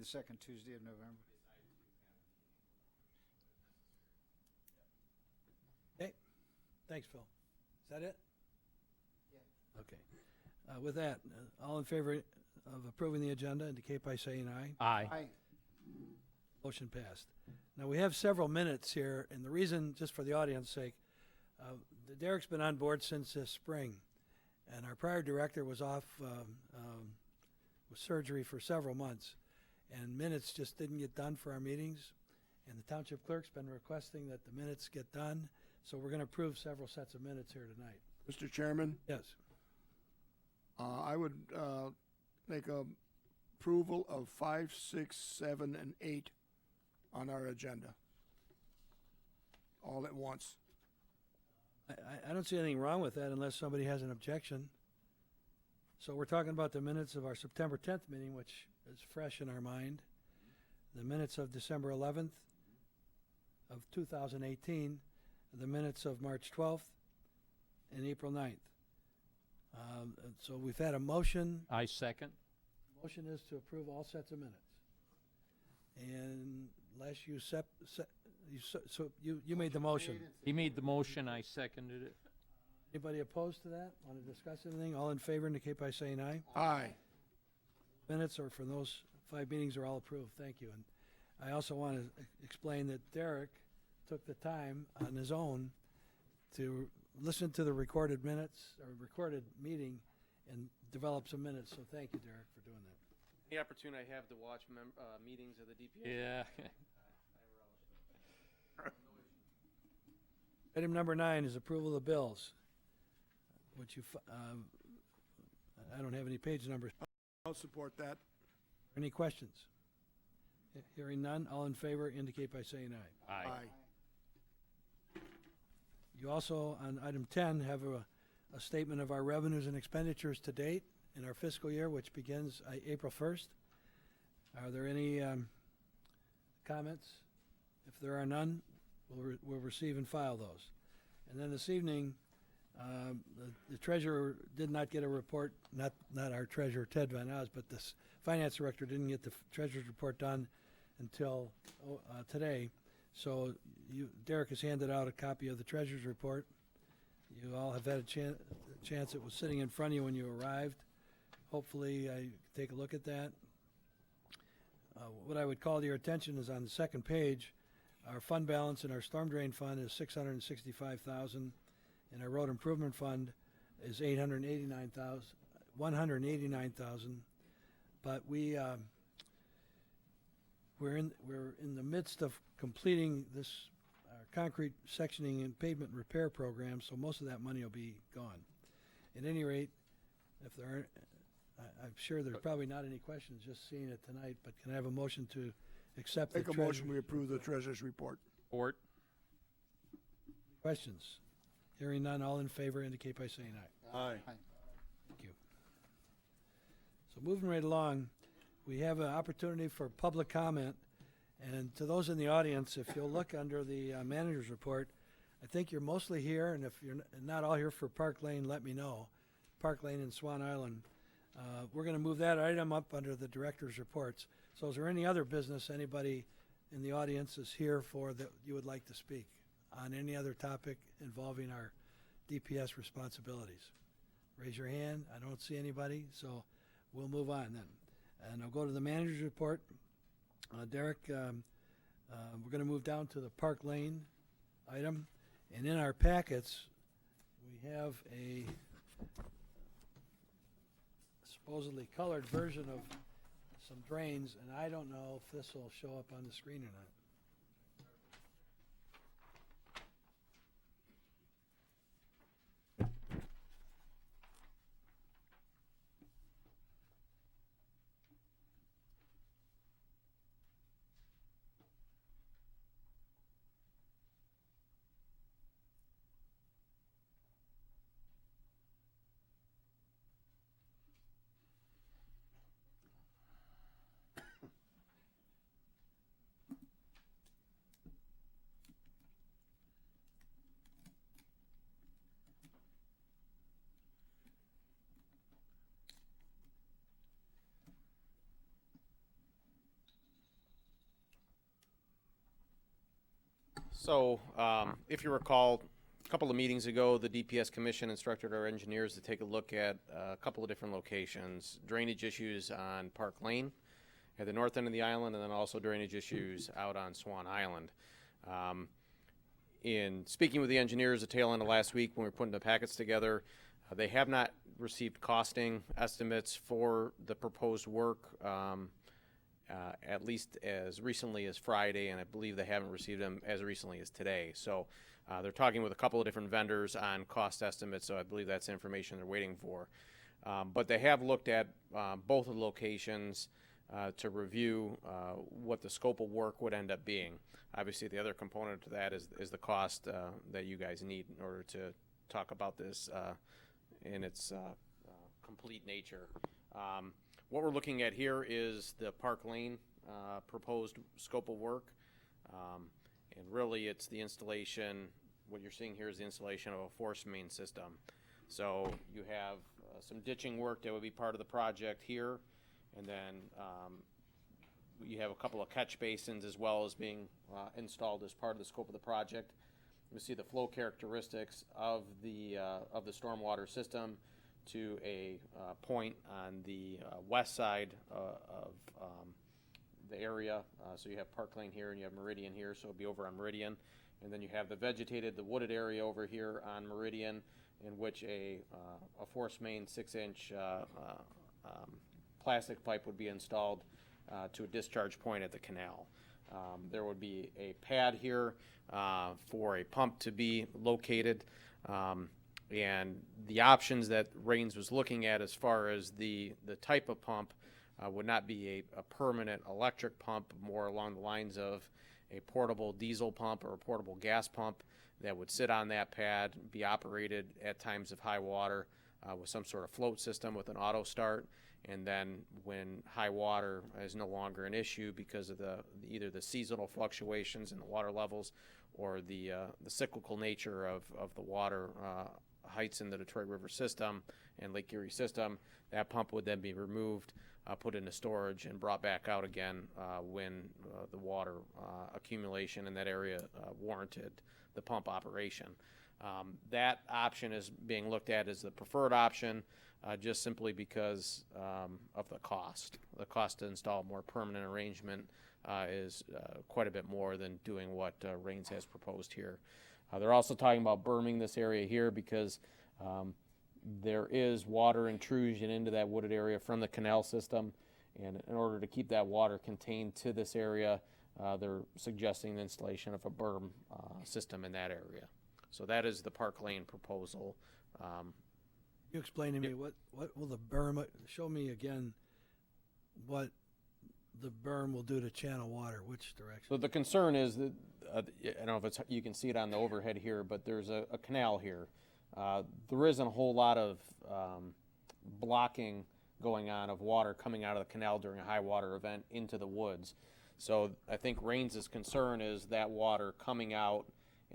the second Tuesday of November. Okay. Thanks, Phil. Is that it? Yeah. Okay. With that, all in favor of approving the agenda indicate by saying aye. Aye. Aye. Motion passed. Now, we have several minutes here, and the reason, just for the audience's sake, Derek's been on board since this spring, and our prior director was off with surgery for several months, and minutes just didn't get done for our meetings, and the township clerk's been requesting that the minutes get done, so we're going to approve several sets of minutes here tonight. Mr. Chairman, Yes. I would make a approval of 5, 6, 7, and 8 on our agenda, all at once. I don't see anything wrong with that unless somebody has an objection. So we're talking about the minutes of our September 10th meeting, which is fresh in our mind, the minutes of December 11th of 2018, the minutes of March 12th and April 9th. So we've had a motion. I second. Motion is to approve all sets of minutes. And unless you made the motion. He made the motion, I seconded it. Anybody opposed to that? Want to discuss anything? All in favor indicate by saying aye. Aye. Minutes or for those 5 meetings are all approved. Thank you. And I also want to explain that Derek took the time on his own to listen to the recorded minutes or recorded meeting and develop some minutes. So thank you, Derek, for doing that. The opportunity I have to watch meetings of the DPS. Yeah. Item number 9 is approval of the bills, which I don't have any page numbers. I'll support that. Any questions? Hearing none, all in favor indicate by saying aye. Aye. You also, on item 10, have a statement of our revenues and expenditures to date in our fiscal year, which begins April 1st. Are there any comments? If there are none, we'll receive and file those. And then this evening, the treasurer did not get a report, not our treasurer, Ted Van Oz, but the finance director didn't get the treasurer's report done until today. So Derek has handed out a copy of the treasurer's report. You all have had a chance. It was sitting in front of you when you arrived. Hopefully, take a look at that. What I would call to your attention is on the second page, our fund balance in our storm drain fund is $665,000, and our road improvement fund is $189,000. But we're in the midst of completing this concrete sectioning and pavement repair program, so most of that money will be gone. At any rate, if there aren't, I'm sure there's probably not any questions just seeing it tonight, but can I have a motion to accept the Make a motion, we approve the treasurer's report. Support. questions? Hearing none, all in favor indicate by saying aye. Aye. Thank you. So moving right along, we have an opportunity for public comment. And to those in the audience, if you'll look under the manager's report, I think you're mostly here, and if you're not all here for Park Lane, let me know. Park Lane and Swan Island. We're going to move that item up under the director's reports. So is there any other business anybody in the audience is here for that you would like to speak on any other topic involving our DPS responsibilities? Raise your hand. I don't see anybody, so we'll move on then. And I'll go to the manager's report. Derek, we're going to move down to the Park Lane item. And in our packets, we have a supposedly colored version of some drains, and I don't know if this will show up on the screen or not. So, if you recall, a couple of meetings ago, the DPS Commission instructed our engineers to take a look at a couple of different locations. Drainage issues on Park Lane at the north end of the island, and then also drainage issues out on Swan Island. In speaking with the engineers at the tail end of last week when we were putting the packets together, they have not received costing estimates for the proposed work, at least as recently as Friday, and I believe they haven't received them as recently as today. So they're talking with a couple of different vendors on cost estimates, so I believe that's information they're waiting for. But they have looked at both of the locations to review what the scope of work would end up being. Obviously, the other component to that is the cost that you guys need in order to talk about this in its complete nature. What we're looking at here is the Park Lane proposed scope of work. And really it's the installation, what you're seeing here is the installation of a force main system. So you have some ditching work that would be part of the project here, and then you have a couple of catch basins as well as being installed as part of the scope of the project. You see the flow characteristics of the stormwater system to a point on the west side of the area. So you have Park Lane here and you have Meridian here, so it'll be over on Meridian. And then you have the vegetated, the wooded area over here on Meridian, in which a force main 6-inch plastic pipe would be installed to a discharge point at the canal. There would be a pad here for a pump to be located. And the options that Raines was looking at as far as the type of pump would not be a permanent electric pump, more along the lines of a portable diesel pump or a portable gas pump that would sit on that pad, be operated at times of high water with some sort of float system with an auto start. And then when high water is no longer an issue because of either the seasonal fluctuations in the water levels or the cyclical nature of the water heights in the Detroit River system and Lake Erie system, that pump would then be removed, put into storage, and brought back out again when the water accumulation in that area warranted the pump operation. That option is being looked at as the preferred option, just simply because of the cost. The cost to install a more permanent arrangement is quite a bit more than doing what Raines has proposed here. They're also talking about berming this area here because there is water intrusion into that wooded area from the canal system, and in order to keep that water contained to this area, they're suggesting the installation of a berm system in that area. So that is the Park Lane proposal. You explain to me what will the berm, show me again what the berm will do to channel water, which direction? So the concern is that, I don't know if you can see it on the overhead here, but there's a canal here. There isn't a whole lot of blocking going on of water coming out of the canal during a high water event into the woods. So I think Raines' concern is that water coming out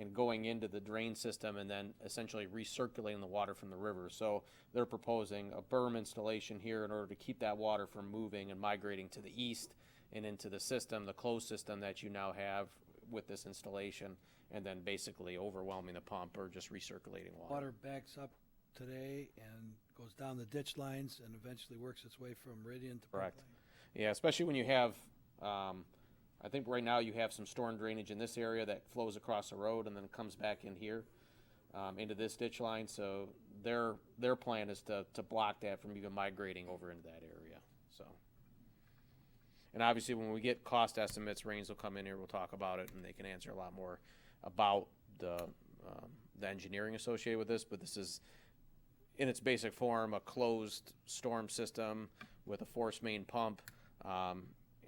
and going into the drain system and then essentially recirculating the water from the river. So they're proposing a berm installation here in order to keep that water from moving and migrating to the east and into the system, the closed system that you now have with this installation, and then basically overwhelming the pump or just recirculating water. Water backs up today and goes down the ditch lines and eventually works its way from Meridian to Park Correct. Lane. Yeah, especially when you have, I think right now you have some storm drainage in this area that flows across the road and then comes back in here into this ditch line. So their plan is to block that from even migrating over into that area. So, and obviously when we get cost estimates, Raines will come in here, we'll talk about it, and they can answer a lot more about the engineering associated with this. But this is, in its basic form, a closed storm system with a force main pump.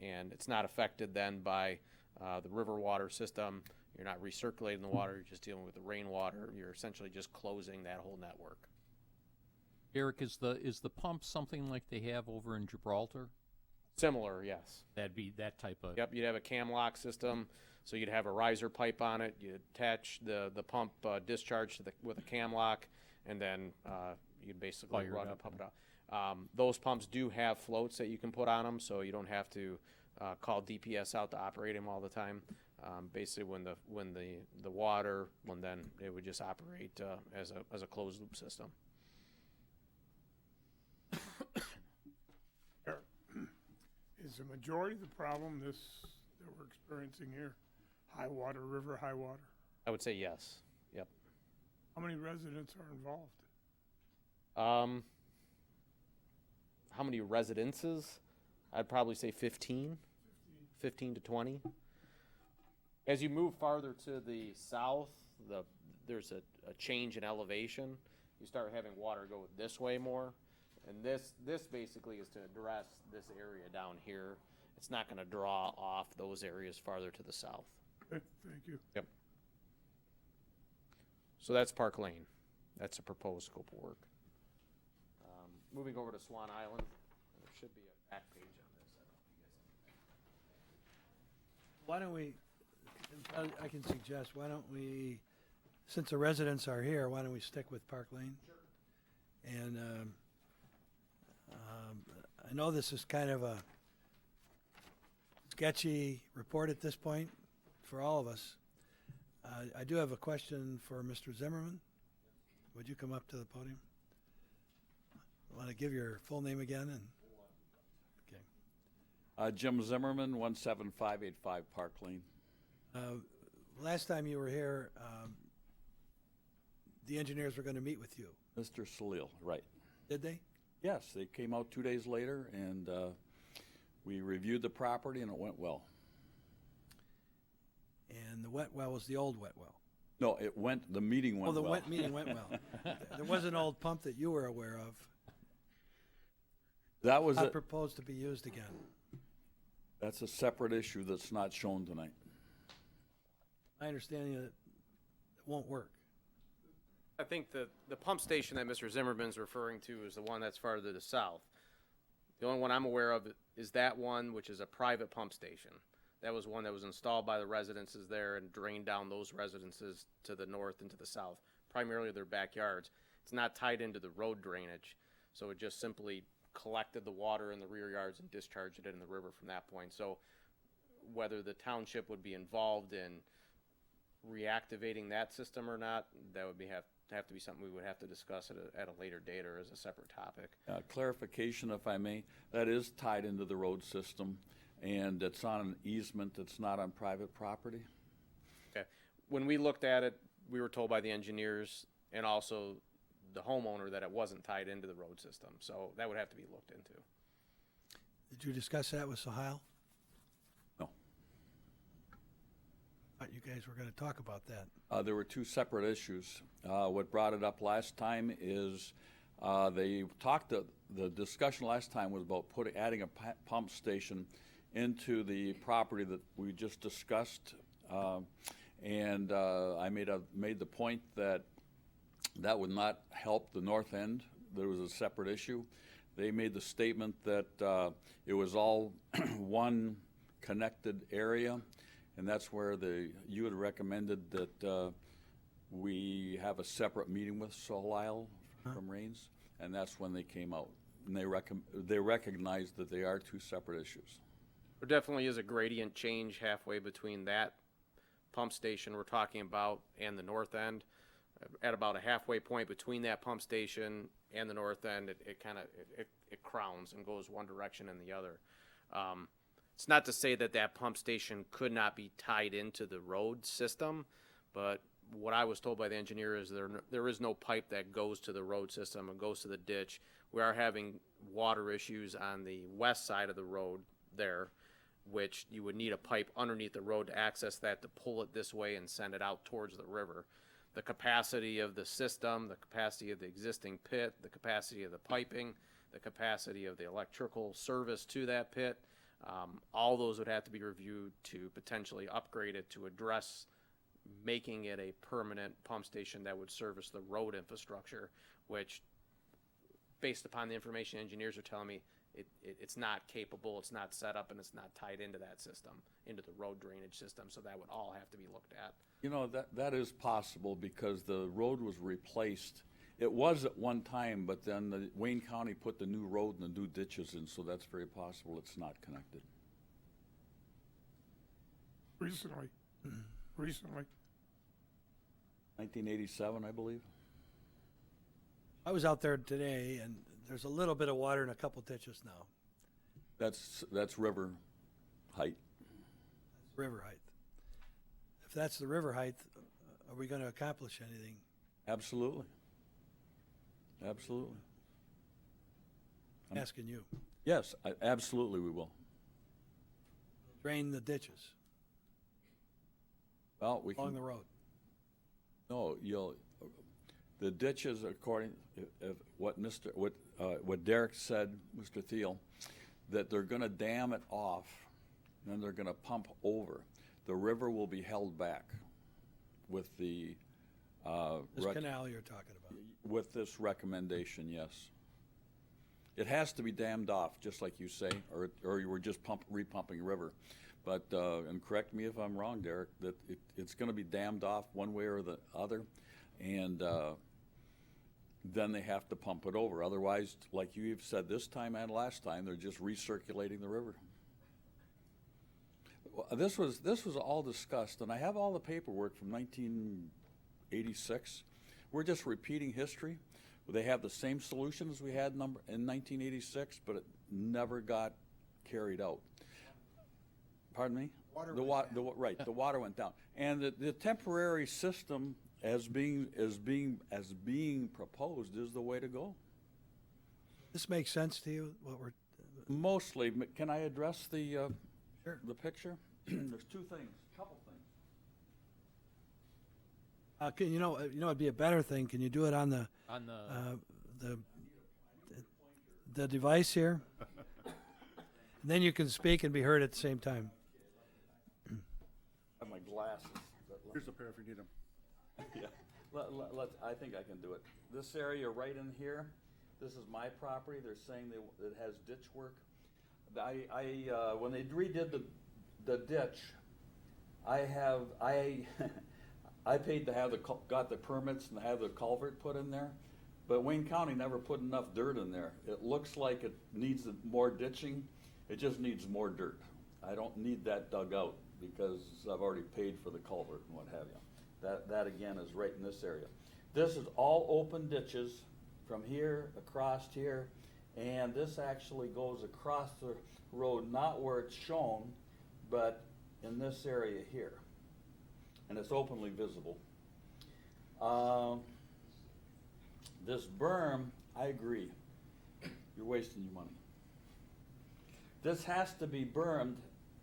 And it's not affected then by the river water system. You're not recirculating the water, you're just dealing with the rainwater. You're essentially just closing that whole network. Eric, is the pump something like they have over in Gibraltar? Similar, yes. That'd be that type of... Yep, you'd have a cam lock system, so you'd have a riser pipe on it. You'd attach the pump discharge to with a cam lock, and then you'd basically run and pump it out. Those pumps do have floats that you can put on them, so you don't have to call DPS out to operate them all the time. Basically, when the water, then it would just operate as a closed loop system. Is the majority of the problem that we're experiencing here high water, river high water? I would say yes. Yep. How many residents are involved? How many residences? I'd probably say 15 to 20. As you move farther to the south, there's a change in elevation. You start having water go this way more. And this basically is to address this area down here. It's not going to draw off those areas farther to the south. Okay, thank you. Yep. So that's Park Lane. That's a proposed scope of work. Moving over to Swan Island, there should be a back page on this. I don't know if you guys Why don't we, I can suggest, why don't we, since the residents are here, why don't we stick with Park Lane? Sure. And I know this is kind of a sketchy report at this point for all of us. I do have a question for Mr. Zimmerman. Would you come up to the podium? Want to give your full name again? And okay. Jim Zimmerman, 17585 Park Lane. Last time you were here, the engineers were going to meet with you. Mr. Salil, right. Did they? Yes, they came out 2 days later, and we reviewed the property, and it went well. And the wet well was the old wet well. No, the meeting went well. Oh, the meeting went well. There was an old pump that you were aware of. That was Not proposed to be used again. That's a separate issue that's not shown tonight. My understanding is it won't work. I think the pump station that Mr. Zimmerman's referring to is the one that's farther to the south. The only one I'm aware of is that one, which is a private pump station. That was one that was installed by the residences there and drained down those residences to the north and to the south, primarily their backyards. It's not tied into the road drainage, so it just simply collected the water in the rear yards and discharged it in the river from that point. So whether the township would be involved in reactivating that system or not, that would have to be something we would have to discuss at a later date or as a separate topic. Clarification, if I may, that is tied into the road system, and it's on an easement. It's not on private property. Okay. When we looked at it, we were told by the engineers and also the homeowner that it wasn't tied into the road system. So that would have to be looked into. Did you discuss that with Sahil? No. Thought you guys were going to talk about that. There were two separate issues. What brought it up last time is the discussion last time was about adding a pump station into the property that we just discussed. And I made the point that would not help the north end. There was a separate issue. They made the statement that it was all one connected area, and that's where you had recommended that we have a separate meeting with Solile from Rains, and that's when they came out. And they recognized that they are two separate issues. There definitely is a gradient change halfway between that pump station we're talking about and the north end. At about a halfway point between that pump station and the north end, it crowns and goes one direction and the other. It's not to say that pump station could not be tied into the road system, but what I was told by the engineer is there is no pipe that goes to the road system and goes to the ditch. We are having water issues on the west side of the road there, which you would need a pipe underneath the road to access that, to pull it this way and send it out towards the river. The capacity of the system, the capacity of the existing pit, the capacity of the piping, the capacity of the electrical service to that pit, all those would have to be reviewed to potentially upgrade it to address making it a permanent pump station that would service the road infrastructure, which, based upon the information engineers are telling me, it's not capable, it's not set up, and it's not tied into that system, into the road drainage system, so that would all have to be looked at. You know, that is possible because the road was replaced. It was at one time, but then Wayne County put the new road and the new ditches in, so that's very possible it's not connected. recently, recently. 1987, I believe. I was out there today, and there's a little bit of water in a couple ditches now, That's river height. river height. If that's the river height, are we going to accomplish anything? Absolutely. Absolutely. I'm asking you. Yes, absolutely we will. Drain the ditches Well, we along can, the road. no, the ditches, according, if what Derek said, Mr. Thiel, that they're gonna dam it off, and then they're gonna pump over. The river will be held back with the, This canal you're talking about. with this recommendation, yes. It has to be dammed off, just like you say, or you were just repumping river. But, and correct me if I'm wrong, Derek, that it's gonna be dammed off one way or the other, and, then they have to pump it over. Otherwise, like you've said this time and last time, they're just recirculating the river. Well, this was all discussed, and I have all the paperwork from 1986. We're just repeating history. They have the same solutions we had in 1986, but it never got carried out. Pardon me? The water went down, and the temporary system as being proposed is the way to go. This makes sense to you, what we're, Mostly, can I address the Sure. the picture? There's two things, couple things. can, it'd be a better thing, can you do it on the device here? Then you can speak and be heard at the same time. I have my glasses. Here's a pair if you need them. Yeah, I think I can do it. This area right in here, this is my property. They're saying it has ditch work. When they redid the ditch, I paid to have got the permits and have the culvert put in there, but Wayne County never put enough dirt in there. It looks like it needs more ditching. It just needs more dirt. I don't need that dug out because I've already paid for the culvert and what have you. That again is right in this area. This is all open ditches from here across here, and this actually goes across the road, not where it's shown, but in this area here. And it's openly visible. This berm, I agree, you're wasting your money. This has to be bermed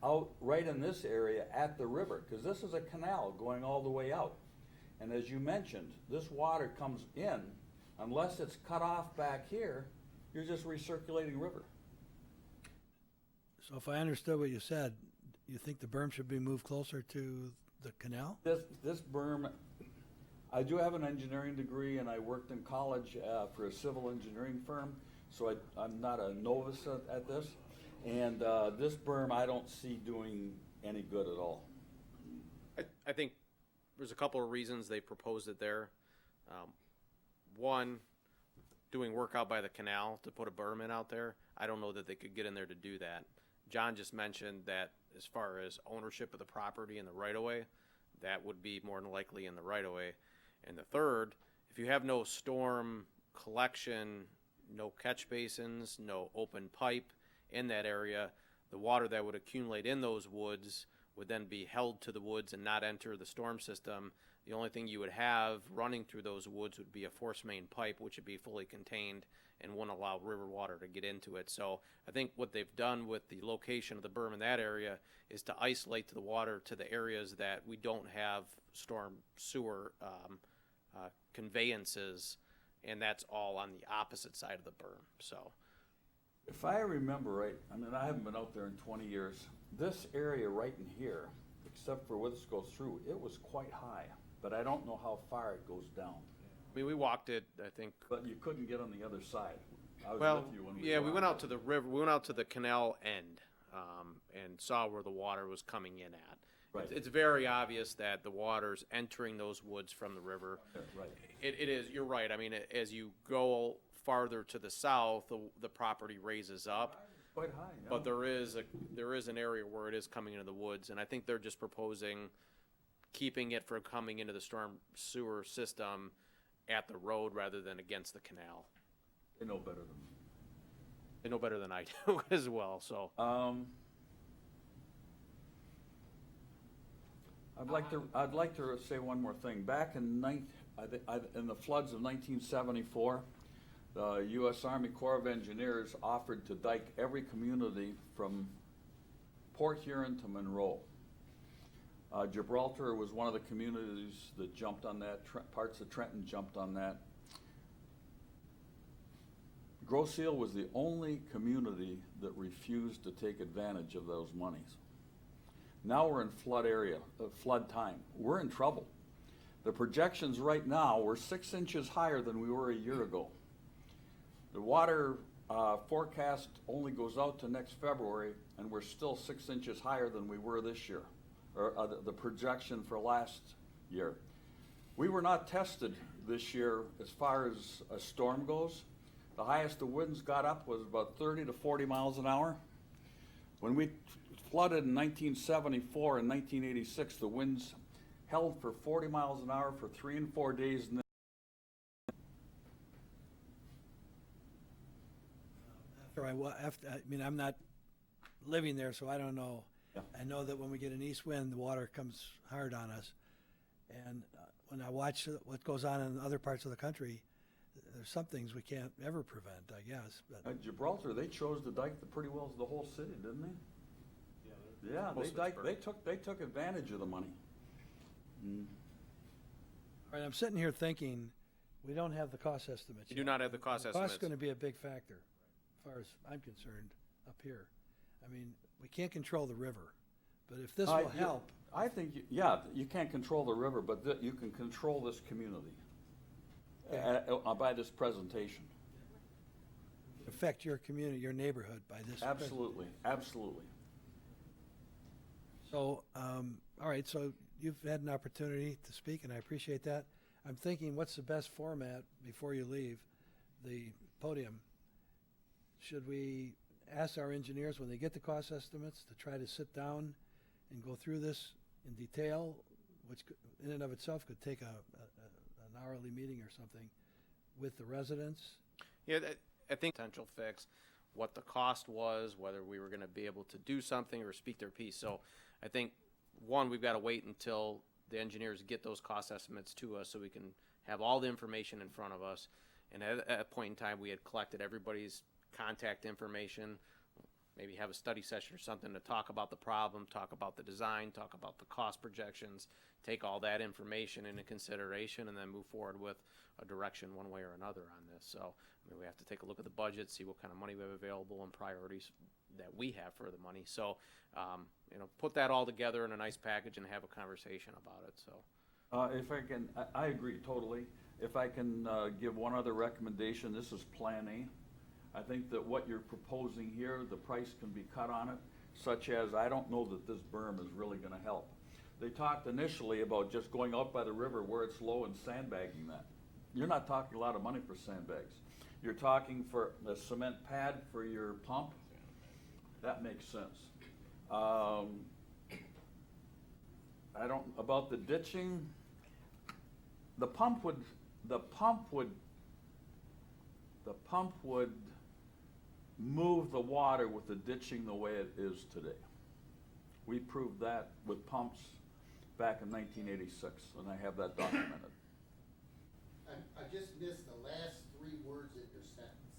out right in this area at the river, because this is a canal going all the way out. And as you mentioned, this water comes in, unless it's cut off back here, you're just recirculating river. So if I understood what you said, you think the berm should be moved closer to the canal? This berm, I do have an engineering degree, and I worked in college for a civil engineering firm, so I'm not a novice at this. And this berm, I don't see doing any good at all. I think there's a couple of reasons they proposed it there. One, doing work out by the canal to put a berm in out there. I don't know that they could get in there to do that. John just mentioned that as far as ownership of the property and the right-of-way, that would be more than likely in the right-of-way. And the third, if you have no storm collection, no catch basins, no open pipe in that area, the water that would accumulate in those woods would then be held to the woods and not enter the storm system. The only thing you would have running through those woods would be a force main pipe, which would be fully contained and wouldn't allow river water to get into it. So I think what they've done with the location of the berm in that area is to isolate the water to the areas that we don't have storm sewer conveyances, and that's all on the opposite side of the berm. So If I remember right, I mean, I haven't been out there in 20 years. This area right in here, except for where this goes through, it was quite high, but I don't know how far it goes down. I mean, we walked it, I think. But you couldn't get on the other side. I was Well, with you when we went out to the river. We went out to the canal end and saw where the water was coming in at. Right. It's very obvious that the water's entering those woods from the river. Right. It is. You're right. I mean, as you go farther to the south, the property raises up. Quite high, yeah. But there is an area where it is coming into the woods, and I think they're just proposing keeping it from coming into the storm sewer system at the road rather than against the canal. They know better than me. They know better than I do as well, so. I'd like to say one more thing. Back in in the floods of 1974, the U.S. Army Corps of Engineers offered to dike every community from Port Huron to Monroe. Gibraltar was one of the communities that jumped on that. Parts of Trenton jumped on that. Grosse Ile was the only community that refused to take advantage of those monies. Now we're in flood time. We're in trouble. The projections right now, we're 6 inches higher than we were a year ago. The water forecast only goes out to next February, and we're still 6 inches higher than we were this year, or the projection for last year. We were not tested this year as far as a storm goes. The highest the winds got up was about 30 to 40 miles an hour. When we flooded in 1974 and 1986, the winds held for 40 miles an hour for 3 and 4 days. And I mean, I'm not living there, so I don't know. Yeah. I know that when we get an east wind, the water comes hard on us. And when I watch what goes on in other parts of the country, there's some things we can't ever prevent, I guess. But At Gibraltar, they chose to dike pretty well the whole city, didn't they? Yeah, Most of it's they took advantage of the money. all right, I'm sitting here thinking, we don't have the cost estimates You yet. do not have the cost Cost estimates. is going to be a big factor, as far as I'm concerned, up here. I mean, we can't control the river, but if this will help, I think, you can't control the river, but you can control this community by this presentation. affect your community, your neighborhood by this. Absolutely, absolutely. So, all right, so you've had an opportunity to speak, and I appreciate that. I'm thinking, what's the best format before you leave the podium? Should we ask our engineers, when they get the cost estimates, to try to sit down and go through this in detail, which in and of itself could take an hourly meeting or something with the residents? Yeah, I think potential fix, what the cost was, whether we were going to be able to do something or speak their piece. So I think, one, we've got to wait until the engineers get those cost estimates to us so we can have all the information in front of us. And at a point in time, we had collected everybody's contact information, maybe have a study session or something to talk about the problem, talk about the design, talk about the cost projections, take all that information into consideration, and then move forward with a direction one way or another on this. So, I mean, we have to take a look at the budget, see what kind of money we have available and priorities that we have for the money. So, put that all together in a nice package and have a conversation about it. So, If I can, I agree totally. If I can give one other recommendation, this is Plan A. I think that what you're proposing here, the price can be cut on it, such as, I don't know that this berm is really gonna help. They talked initially about just going out by the river where it's low and sandbagging that. You're not talking a lot of money for sandbags. You're talking for a cement pad for your pump. That makes sense. About the ditching, the pump would move the water with the ditching the way it is today. We proved that with pumps back in 1986, and I have that documented. I just missed the last 3 words in your sentence.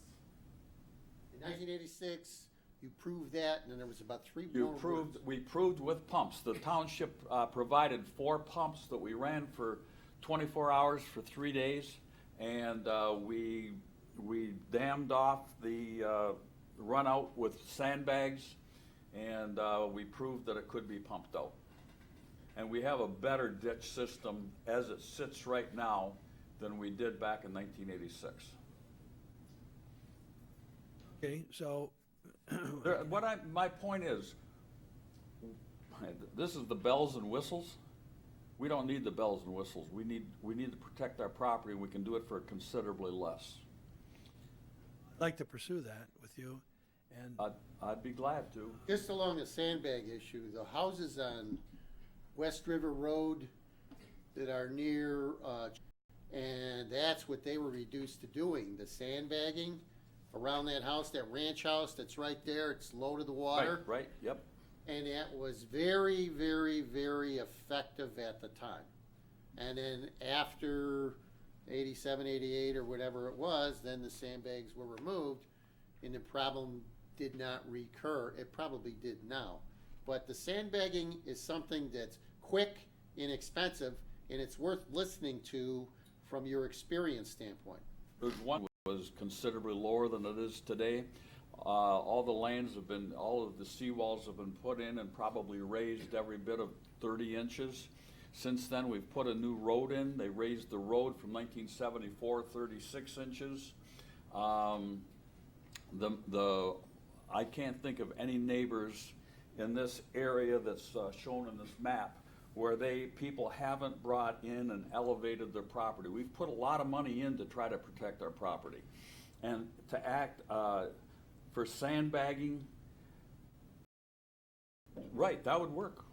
In 1986, you proved that, and then there was about 3 more words. We proved with pumps. The township provided 4 pumps that we ran for 24 hours for 3 days, and we dammed off the run out with sandbags, and we proved that it could be pumped out. And we have a better ditch system as it sits right now than we did back in 1986. Okay, so, My point is, this is the bells and whistles. We don't need the bells and whistles. We need to protect our property, and we can do it for considerably less. I'd like to pursue that with you. And I'd be glad to. Just along the sandbag issue, the houses on West River Road that are near, and that's what they were reduced to doing, the sandbagging around that house, that ranch house that's right there, it's low to the water. Right, yep. And that was very, very, very effective at the time. And then after 87, 88 or whatever it was, then the sandbags were removed and the problem did not recur. It probably did now. But the sandbagging is something that's quick, inexpensive, and it's worth listening to from your experience standpoint. There's one was considerably lower than it is today. All the lanes have been, all of the seawalls have been put in and probably raised every bit of 30 inches. Since then, we've put a new road in. They raised the road from 1974, 36 inches. I can't think of any neighbors in this area that's shown in this map where people haven't brought in and elevated their property. We've put a lot of money in to try to protect our property. And to act for sandbagging, right, that would work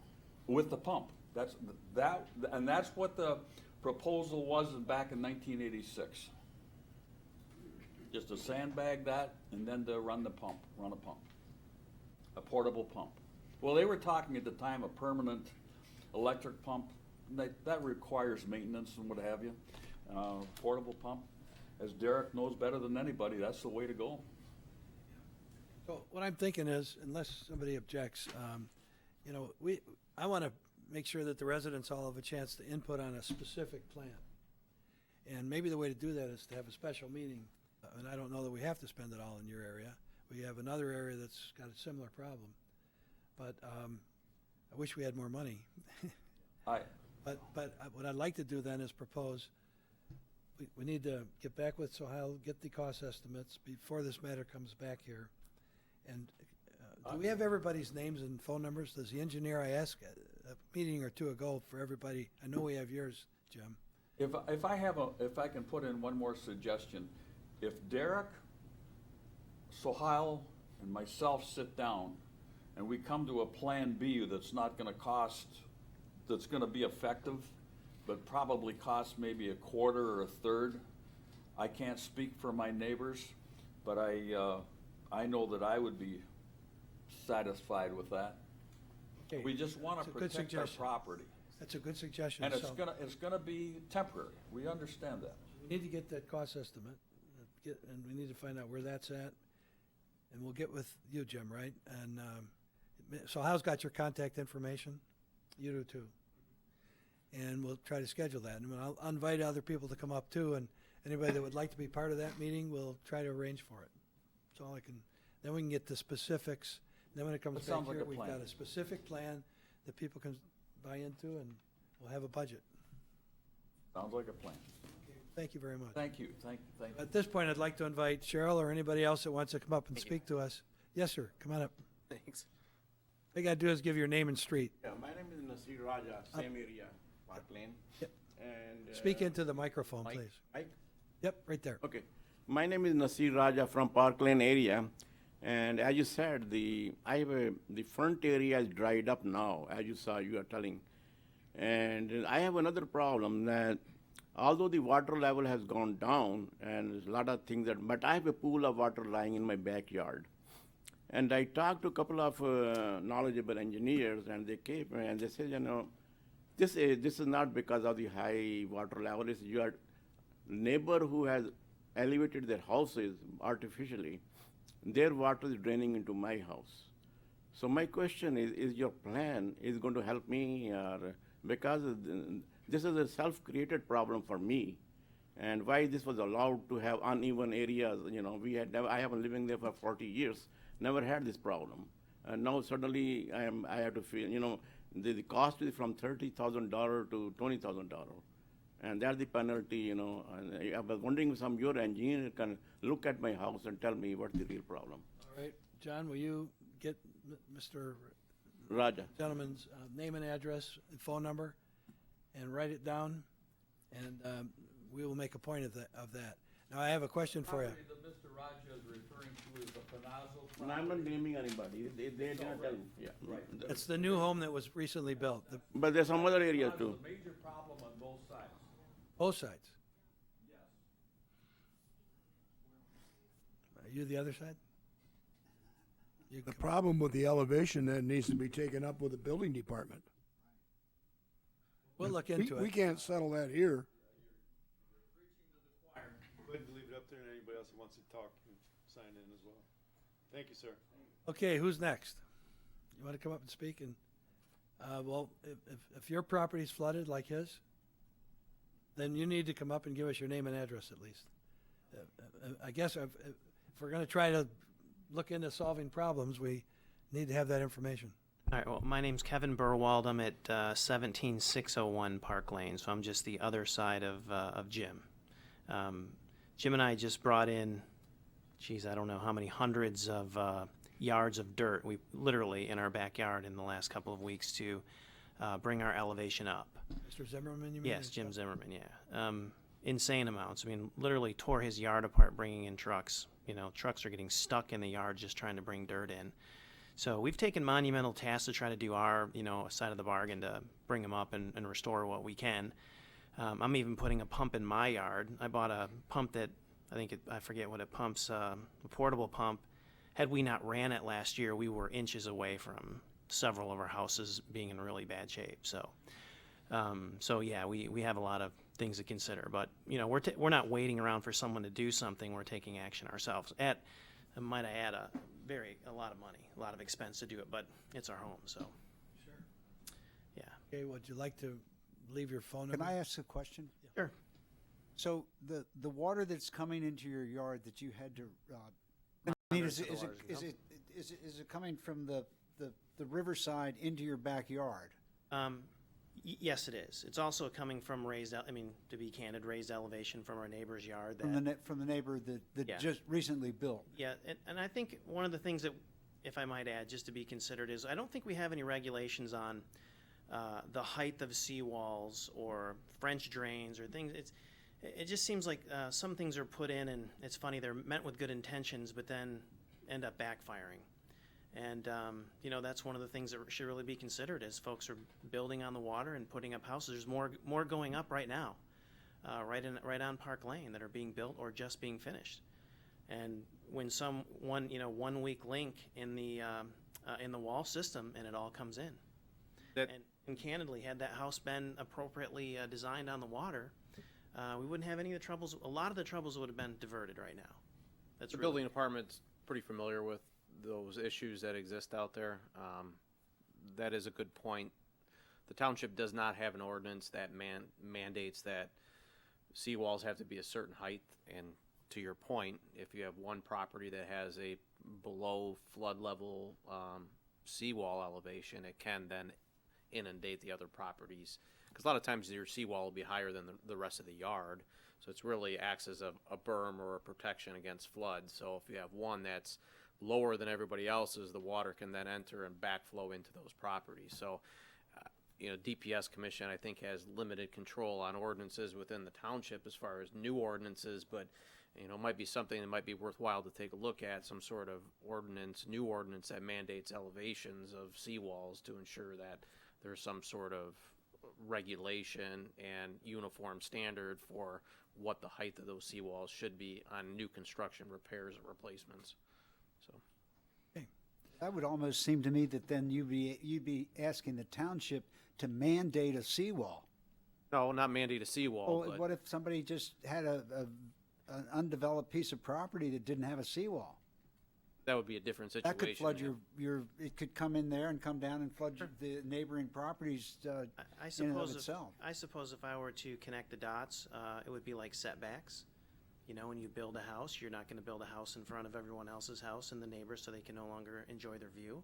with the pump. And that's what the proposal was back in 1986. Just to sandbag that and then to run a pump, a portable pump. Well, they were talking at the time a permanent electric pump. That requires maintenance and what have you. Portable pump, as Derek knows better than anybody, that's the way to go. so what I'm thinking is, unless somebody objects, you know, I want to make sure that the residents all have a chance to input on a specific plan. And maybe the way to do that is to have a special meeting. And I don't know that we have to spend it all in your area. We have another area that's got a similar problem. But I wish we had more money. But what I'd like to do then is propose, we need to get back with Sohail, get the cost estimates before this matter comes back here. And do we have everybody's names and phone numbers? Does the engineer, I asked a meeting or two ago for everybody, I know we have yours, Jim. If I can put in one more suggestion, if Derek, Sohail, and myself sit down and we come to a plan B that's not gonna cost, that's gonna be effective, but probably cost maybe a quarter or a third. I can't speak for my neighbors, but I know that I would be satisfied with that. Okay, We just wanna it's a good protect our suggestion. property. That's a good suggestion. And So it's gonna be temporary. We understand that. we need to get that cost estimate, and we need to find out where that's at. And we'll get with you, Jim, right? And Sohail's got your contact information. You do too. And we'll try to schedule that. And I'll invite other people to come up too, and anybody that would like to be part of that meeting, we'll try to arrange for it. That's all I can, then we can get the specifics. Then when it comes That back sounds like here, a we've plan. got a specific plan that people can buy into, and we'll have a budget. Sounds like a plan. Thank you very much. Thank you, thank you. At this point, I'd like to invite Cheryl or anybody else that wants to come up and speak to us. Yes, sir, come on up. Thanks. All you gotta do is give your name and street. Yeah, my name is Nasir Raja, same area, Park Lane. Yep. And Speak into the microphone, Mike? please. Mike? Yep, right there. Okay. My name is Nasir Raja from Park Lane area. And as you said, the front area is dried up now, as you saw, you are telling. And I have another problem that although the water level has gone down and there's a lot of things but I have a pool of water lying in my backyard. And I talked to a couple of knowledgeable engineers, and they came and they said, you know, this is not because of the high water level. It's your neighbor who has elevated their houses artificially. Their water is draining into my house. So my question is your plan is going to help me, or because this is a self-created problem for me, and why this was allowed to have uneven areas? You know, I have been living there for 40 years. Never had this problem. And now suddenly I have to feel, you know, the cost is from $30,000 to $20,000. And that's the penalty, you know. And I was wondering if your engineer can look at my house and tell me what's the real problem. All right, John, will you get Mr. Raja. Gentleman's name and address and phone number and write it down? And we will make a point of that. Now, I have a question for you. Property that Mr. Raja is referring to is the Panazzo And I'm not property. naming anybody, they didn't tell me, yeah. It's the new home that was recently built, But there's some other areas There's too. a major problem on both sides. both sides. Yes. Are you the other side? You The come- problem with the elevation then needs to be taken up with the building department. We'll look We- into We it. can't settle that here. Go ahead and leave it up there, and anybody else who wants to talk can sign in as well. Thank you, sir. Okay, who's next? You want to come up and speak? And, well, if your property's flooded like his, then you need to come up and give us your name and address at least. I guess if we're going to try to look into solving problems, we need to have that information. All right, well, my name's Kevin Burwald. I'm at 17601 Park Lane, so I'm just the other side of Jim. Jim and I just brought in, geez, I don't know how many hundreds of yards of dirt, we literally in our backyard in the last couple of weeks to bring our elevation up. Mr. Zimmerman, you mean? Yes, Jim Zimmerman, yeah. Insane amounts. I mean, literally tore his yard apart bringing in trucks. You know, trucks are getting stuck in the yard just trying to bring dirt in. So we've taken monumental tasks to try to do our, side of the bargain to bring them up and restore what we can. I'm even putting a pump in my yard. I bought a pump that, I forget what it pumps, a portable pump. Had we not ran it last year, we were inches away from several of our houses being in really bad shape. So yeah, we have a lot of things to consider. But, we're not waiting around for someone to do something. We're taking action ourselves. Might I add, a lot of money, a lot of expense to do it, but it's our home, so. Sure. Yeah. Okay, would you like to leave your phone number? Can I ask a question? Sure. So the water that's coming into your yard that you had to, is it coming from the riverside into your backyard? Yes, it is. It's also coming from to be candid, raised elevation from our neighbor's yard. From the neighbor that Yeah. just recently built? Yeah, and I think one of the things that, if I might add, just to be considered, is I don't think we have any regulations on the height of seawalls or French drains or things. It just seems like some things are put in, and it's funny, they're meant with good intentions, but then end up backfiring. And, that's one of the things that should really be considered as folks are building on the water and putting up houses. There's more going up right now, right on Park Lane that are being built or just being finished. And when one weak link in the Walsh system and it all comes in. And candidly, had that house been appropriately designed on the water, we wouldn't have any of the troubles. A lot of the troubles would have been diverted right now. That's The really building department's pretty familiar with those issues that exist out there. That is a good point. The township does not have an ordinance that mandates that seawalls have to be a certain height. And to your point, if you have one property that has a below flood level seawall elevation, it can then inundate the other properties. Because a lot of times your seawall will be higher than the rest of the yard. So it's really acts as a berm or a protection against flood. So if you have one that's lower than everybody else's, the water can then enter and backflow into those properties. So, DPS Commission, I think, has limited control on ordinances within the township as far as new ordinances, but, it might be something that might be worthwhile to take a look at, some sort of new ordinance that mandates elevations of seawalls to ensure that there's some sort of regulation and uniform standard for what the height of those seawalls should be on new construction, repairs, or replacements. So, That would almost seem to me that then you'd be asking the township to mandate a seawall. no, not mandate a seawall, Well, but what if somebody just had an undeveloped piece of property that didn't have a seawall? that would be a different situation. That could flood yeah. it could come in there and come down and flood the neighboring properties I in and of suppose itself. I suppose if I were to connect the dots, it would be like setbacks. When you build a house, you're not going to build a house in front of everyone else's house and the neighbors so they can no longer enjoy their view.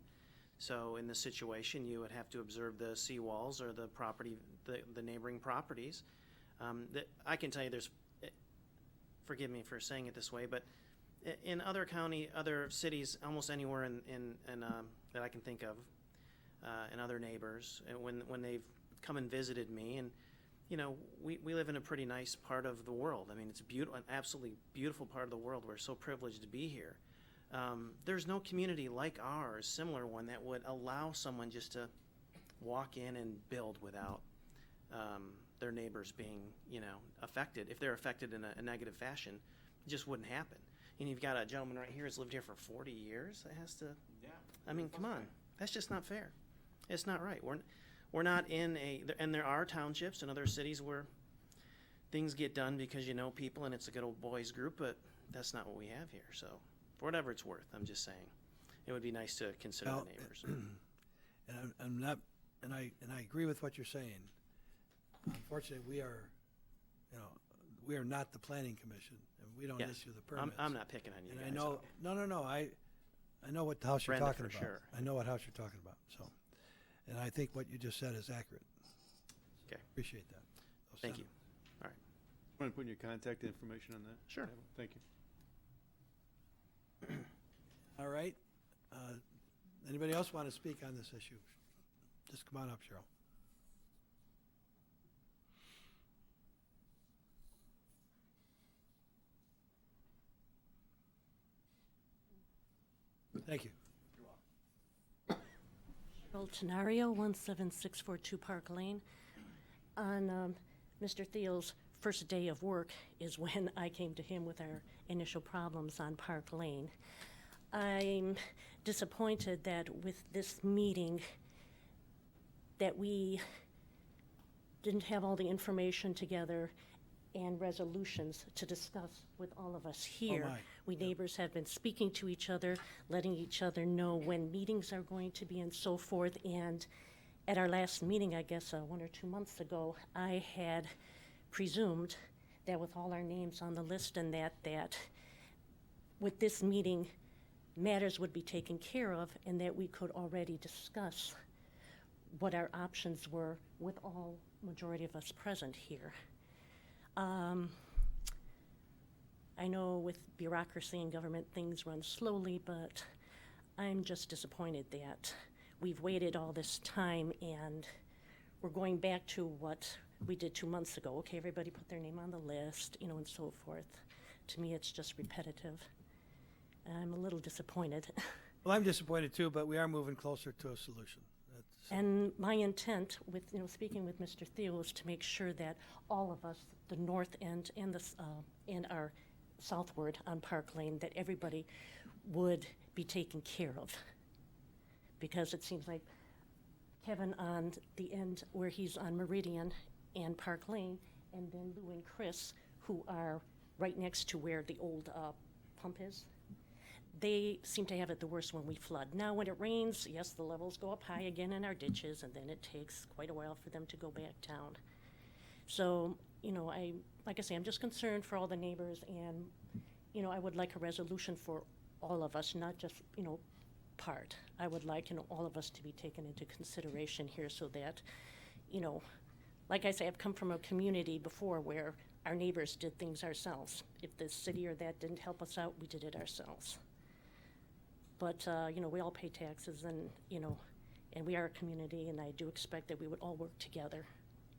So in this situation, you would have to observe the seawalls or the property, the neighboring properties. I can tell you forgive me for saying it this way, but in other cities, almost anywhere in that I can think of, and other neighbors, and when they've come and visited me, and you know, we live in a pretty nice part of the world. I mean, it's beautiful, an absolutely beautiful part of the world. We're so privileged to be here. There's no community like ours, similar one, that would allow someone just to walk in and build without their neighbors being, you know, affected. If they're affected in a negative fashion, it just wouldn't happen. And you've got a gentleman right here who's lived here for 40 years. That has to, I mean, come on. That's just not fair. It's not right. We're not in and there are townships and other cities where things get done because you know people and it's a good old boys group, but that's not what we have here. So, for whatever it's worth, I'm just saying, it would be nice to consider the neighbors. And I'm not, and I agree with what you're saying. Unfortunately, we are, you know, we are not the planning commission, and we don't Yes. issue the permits. I'm not picking on you And guys I at know, all. no, I know what house you're Brenda, talking for about. sure. I know what house you're talking about, so. And I think what you just said is accurate. Okay. Appreciate that. Those Thank you. sentiments. All right. Want to put your contact information on that? Sure. Thank you. All right. Anybody else want to speak on this issue? Just come on up, Cheryl. Thank you. Cheryl Tenario, 17642 Park Lane. On Mr. Thiel's first day of work is when I came to him with our initial problems on Park Lane. I'm disappointed that with this meeting that we didn't have all the information together and resolutions to discuss with all of us here. my. We neighbors have been speaking to each other, letting each other know when meetings are going to be and so forth. And at our last meeting, I guess 1 or 2 months ago, I had presumed that with all our names on the list and that with this meeting, matters would be taken care of and that we could already discuss what our options were with all majority of us present here. I know with bureaucracy and government things run slowly, but I'm just disappointed that we've waited all this time and we're going back to what we did 2 months ago. Okay, everybody put their name on the list, you know, and so forth. To me, it's just repetitive. I'm a little disappointed. Well, I'm disappointed too, but we are moving closer to a solution. And my intent with, you know, speaking with Mr. Thiel is to make sure that all of us, the north end and and our southward on Park Lane, that everybody would be taken care of. Because it seems like Kevin on the end where he's on Meridian and Park Lane, and then Lou and Chris, who are right next to where the old pump is, they seem to have it the worst when we flood. Now, when it rains, yes, the levels go up high again in our ditches, and then it takes quite a while for them to go back down. So, you know, like I say, I'm just concerned for all the neighbors, and, you know, I would like a resolution for all of us, not just, you know, part. I would like, you know, all of us to be taken into consideration here so that, you know, like I say, I've come from a community before where our neighbors did things ourselves. If the city or that didn't help us out, we did it ourselves. But, you know, we all pay taxes and, you know, and we are a community, and I do expect that we would all work together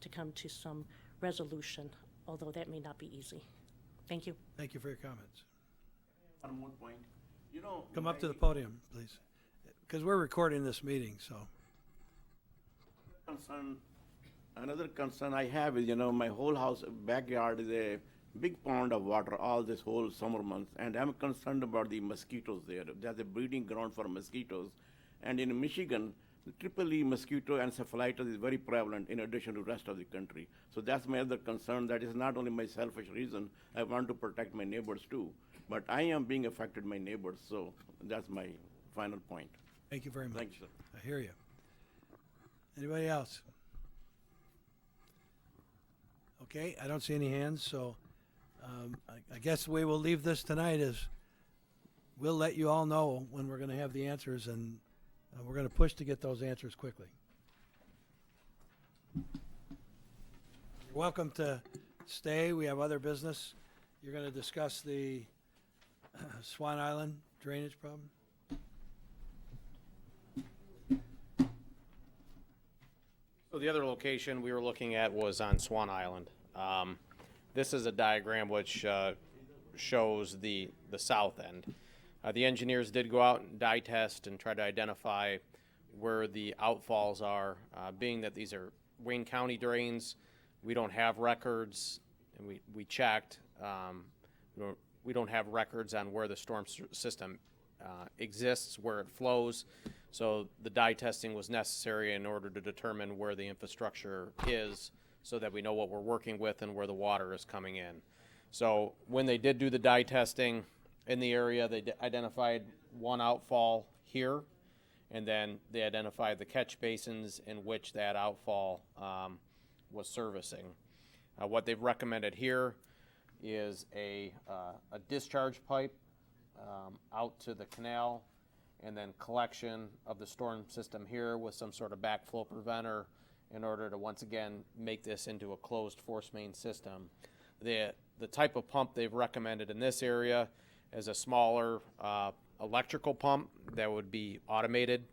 to come to some resolution, although that may not be easy. Thank you. Thank you for your comments. One more point. You know, Come up to the podium, please, because we're recording this meeting, so. Another concern I have is, you know, my whole house backyard is a big pond of water all this whole summer months, and I'm concerned about the mosquitoes there. There's a breeding ground for mosquitoes, and in Michigan, the triple E mosquito encephalitis is very prevalent in addition to the rest of the country. So that's my other concern. That is not only my selfish reason. I want to protect my neighbors too, but I am being affected, my neighbors. So that's my final point. Thank you very much. Thank you, sir. I hear you. Anybody else? Okay, I don't see any hands, so I guess the way we'll leave this tonight is we'll let you all know when we're going to have the answers, and we're going to push to get those answers quickly. You're welcome to stay. We have other business. You're going to discuss the Swan Island drainage problem? So the other location we were looking at was on Swan Island. This is a diagram which shows the south end. The engineers did go out and dye test and try to identify where the outfalls are. Being that these are Wayne County drains, we don't have records, and we checked. We don't have records on where the storm system exists, where it flows. So the dye testing was necessary in order to determine where the infrastructure is so that we know what we're working with and where the water is coming in. So when they did do the dye testing in the area, they identified one outfall here, and then they identified the catch basins in which that outfall was servicing. What they've recommended here is a discharge pipe out to the canal, and then collection of the storm system here with some sort of backflow preventer in order to once again make this into a closed force main system. The type of pump they've recommended in this area is a smaller electrical pump that would be automated.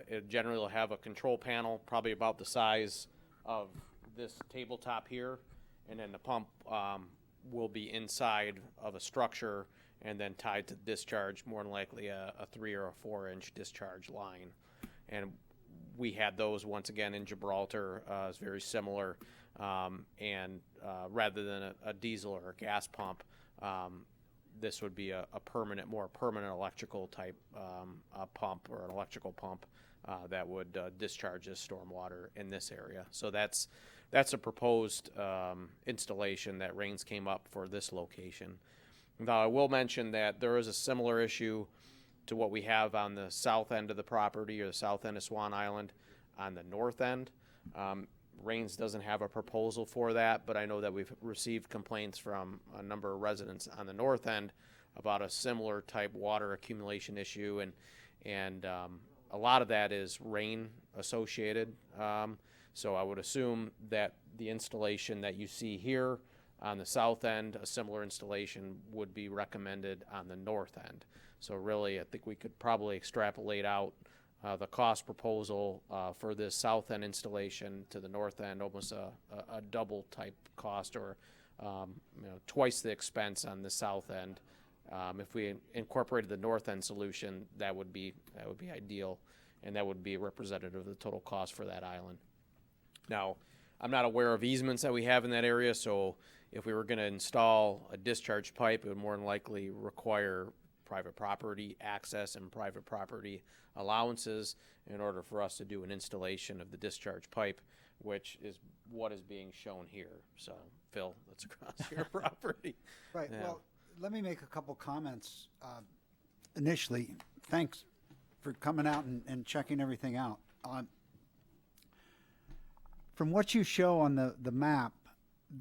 It generally will have a control panel probably about the size of this tabletop here, and then the pump will be inside of a structure and then tied to discharge, more than likely a 3 or a 4 inch discharge line. And we had those once again in Gibraltar. It's very similar, and rather than a diesel or a gas pump, this would be a more permanent electrical type pump, or an electrical pump that would discharge this stormwater in this area. So that's a proposed installation that Rains came up for this location. Now, I will mention that there is a similar issue to what we have on the south end of the property, or the south end of Swan Island. On the north end, Rains doesn't have a proposal for that, but I know that we've received complaints from a number of residents on the north end about a similar type water accumulation issue, and a lot of that is rain associated. So I would assume that the installation that you see here on the south end, a similar installation would be recommended on the north end. So really, I think we could probably extrapolate out the cost proposal for this south end installation to the north end, almost a double type cost, or twice the expense on the south end. If we incorporated the north end solution, that would be ideal, and that would be representative of the total cost for that island. Now, I'm not aware of easements that we have in that area, so if we were going to install a discharge pipe, it would more than likely require private property access and private property allowances in order for us to do an installation of the discharge pipe, which is what is being shown here. So, Phil, that's across your property. Right. Yeah. Well, let me make a couple comments. Initially, thanks for coming out and checking everything out. From what you show on the map,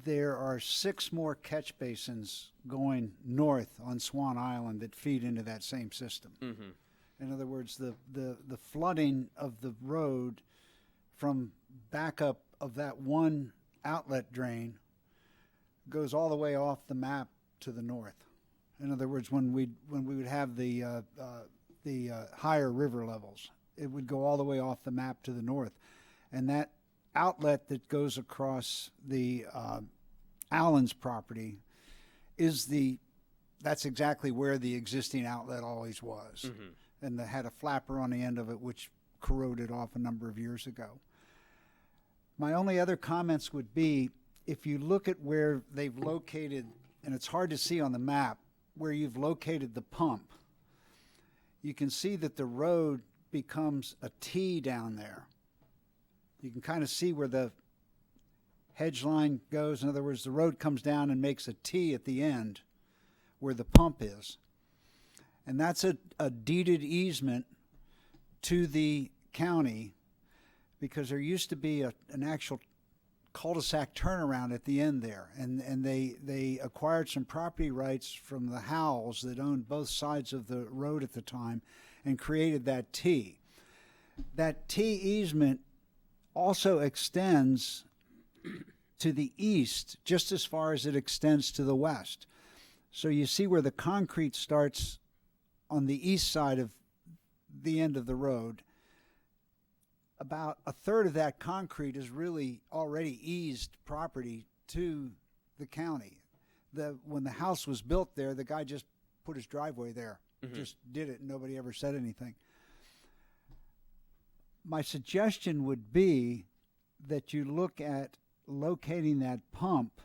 there are 6 more catch basins going north on Swan Island that feed into that same system. Mm-hmm. In other words, the flooding of the road from backup of that one outlet drain goes all the way off the map to the north. In other words, when we would have the higher river levels, it would go all the way off the map to the north, and that outlet that goes across the Allen's property that's exactly where the existing outlet always was. Mm-hmm. And that had a flapper on the end of it, which corroded off a number of years ago. My only other comments would be, if you look at where they've located, and it's hard to see on the map, where you've located the pump, you can see that the road becomes a T down there. You can kind of see where the hedge line goes. In other words, the road comes down and makes a T at the end where the pump is. And that's a deeded easement to the county, because there used to be an actual cul-de-sac turnaround at the end there. And they acquired some property rights from the Howells that owned both sides of the road at the time and created that T. That T easement also extends to the east just as far as it extends to the west. So you see where the concrete starts on the east side of the end of the road. about a third of that concrete is really already eased property to the county. When the house was built there, the guy just put his driveway there, just did it, and nobody ever said anything. My suggestion would be that you look at locating that pump,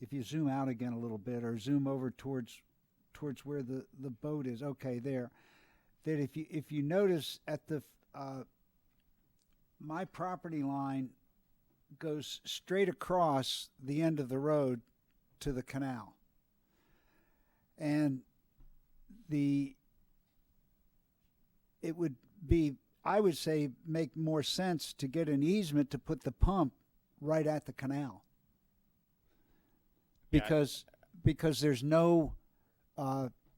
if you zoom out again a little bit, or zoom over towards where the boat is, okay, there, that if you notice at the my property line goes straight across the end of the road to the canal. And it would be, I would say, make more sense to get an easement to put the pump right at the canal. Because there's no,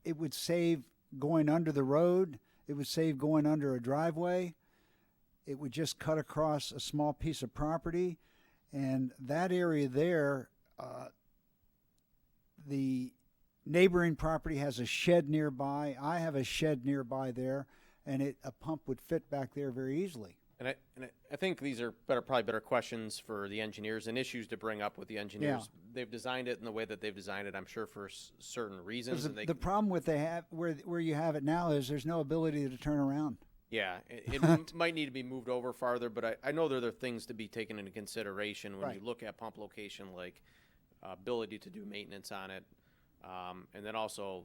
it would save going under the road, it would save going under a driveway, it would just cut across a small piece of property, and that area there, the neighboring property has a shed nearby. I have a shed nearby there, and a pump would fit back there very easily. And I think these are probably better questions for the engineers and issues to bring up with the engineers. Yeah. They've designed it in the way that they've designed it, I'm sure, for certain reasons. The problem with where you have it now is there's no ability to turn around. Yeah, it might need to be moved over farther, but I know there are things to be taken into consideration when you look at pump location, like ability to do maintenance on it, and then also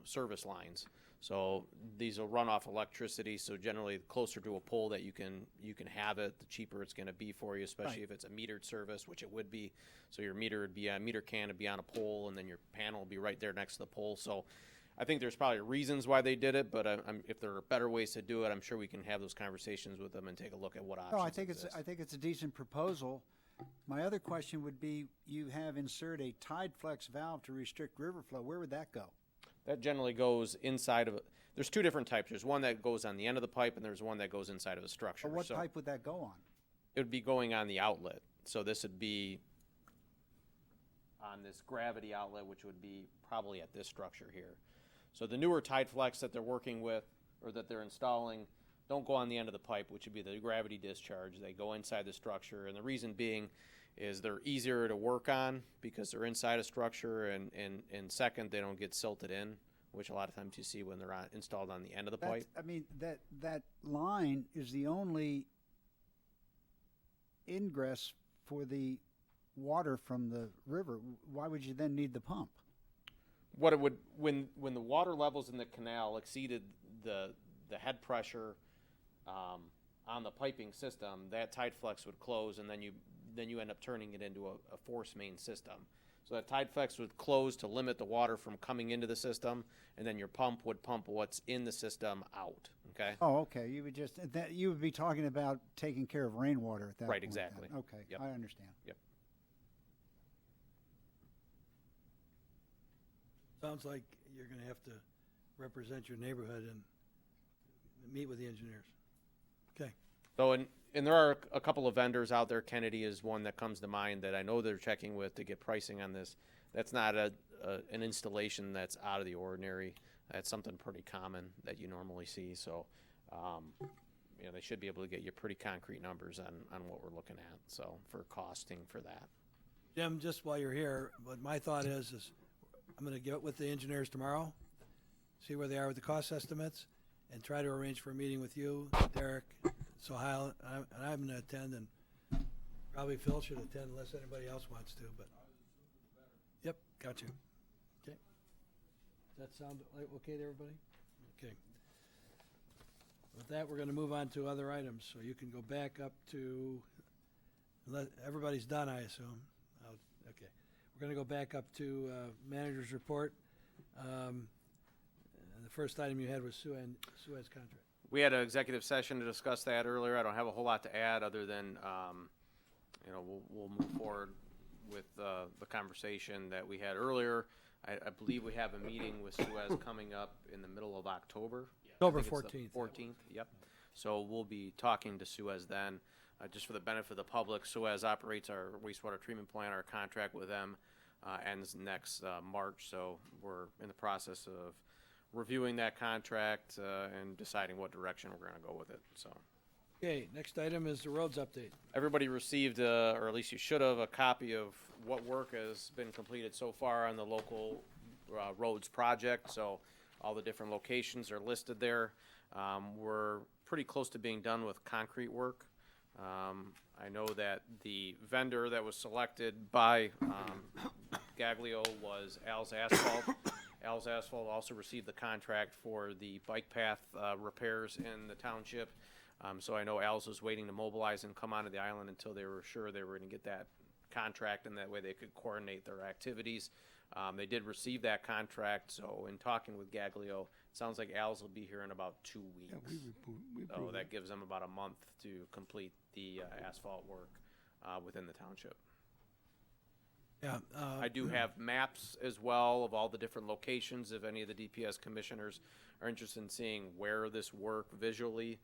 service lines. So these will run off electricity. So generally, closer to a pole that you can have it, the cheaper it's going to be for you, especially if it's a metered service, which it would be. So your meter can would be on a pole, and then your panel will be right there next to the pole. So I think there's probably reasons why they did it, but if there are better ways to do it, I'm sure we can have those conversations with them and take a look at what options. No, I think it's a decent proposal. My other question would be: you have insert a tide flex valve to restrict river flow. Where would that go? That generally goes inside of it. There's two different types. There's one that goes on the end of the pipe, and there's one that goes inside of a structure. But what pipe would that go on? It would be going on the outlet. So this would be on this gravity outlet, which would be probably at this structure here. So the newer tide flex that they're working with, or that they're installing, don't go on the end of the pipe, which would be the gravity discharge. They go inside the structure, and the reason being is they're easier to work on because they're inside a structure, and second, they don't get silted in, which a lot of times you see when they're installed on the end of the pipe. I mean, that line is the only ingress for the water from the river. Why would you then need the pump? What it would, when the water levels in the canal exceeded the head pressure on the piping system, that tide flex would close, and then you end up turning it into a force main system. So that tide flex would close to limit the water from coming into the system, and then your pump would pump what's in the system out. Okay. Oh, okay. You would be talking about taking care of rainwater at that point. Right. Exactly. Then. Okay. Yep. I understand. Yep. Sounds like you're going to have to represent your neighborhood and meet with the engineers. Okay. So, and there are a couple of vendors out there. Kennedy is one that comes to mind that I know they're checking with to get pricing on this. That's not an installation that's out of the ordinary. That's something pretty common that you normally see. So, they should be able to get you pretty concrete numbers on what we're looking at. So, for costing for that. Jim, just while you're here, what my thought is I'm going to get with the engineers tomorrow, see where they are with the cost estimates, and try to arrange for a meeting with you, Derek, Sohail, and I'm going to attend, and probably Phil should attend unless anybody else wants to. But yep, got you. Okay. Does that sound like okay to everybody? Okay. With that, we're going to move on to other items. So you can go back up to. Everybody's done, I assume. Okay. We're going to go back up to manager's report. And the first item you had was Suez contract. We had an executive session to discuss that earlier. I don't have a whole lot to add other than, we'll move forward with the conversation that we had earlier. I believe we have a meeting with Suez coming up in the middle of October. October 14th. 14th, yep. So we'll be talking to Suez then. Just for the benefit of the public, Suez operates our wastewater treatment plant. Our contract with them ends next March, so we're in the process of reviewing that contract and deciding what direction we're going to go with it. So Okay, next item is the roads update. Everybody received, or at least you should have, a copy of what work has been completed so far on the local roads project. So all the different locations are listed there. We're pretty close to being done with concrete work. I know that the vendor that was selected by Gaglio was Al's Asphalt. Al's Asphalt also received the contract for the bike path repairs in the township. So I know Al's was waiting to mobilize and come onto the island until they were sure they were going to get that contract, and that way they could coordinate their activities. They did receive that contract, so in talking with Gaglio, it sounds like Al's will be here in about 2 weeks. So that gives them about a month to complete the asphalt work within the township. Yeah. I do have maps as well of all the different locations if any of the DPS commissioners are interested in seeing where this work visually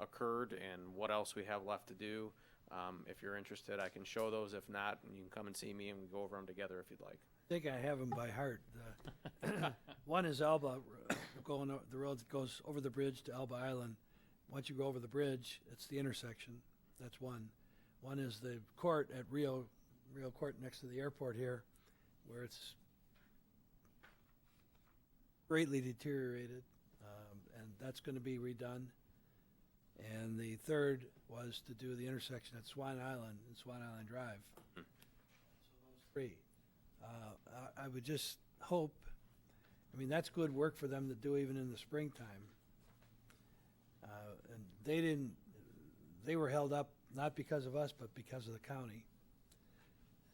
occurred and what else we have left to do. If you're interested, I can show those. If not, you can come and see me and we go over them together if you'd like. I think I have them by heart. One is Alba, the road that goes over the bridge to Alba Island. Once you go over the bridge, it's the intersection. That's one. One is the court at Rio Court next to the airport here, where it's greatly deteriorated, and that's going to be redone. And the third was to do the intersection at Swan Island and Swan Island Drive. So those three. I would just hope, I mean, that's good work for them to do even in the springtime. And they were held up not because of us, but because of the county.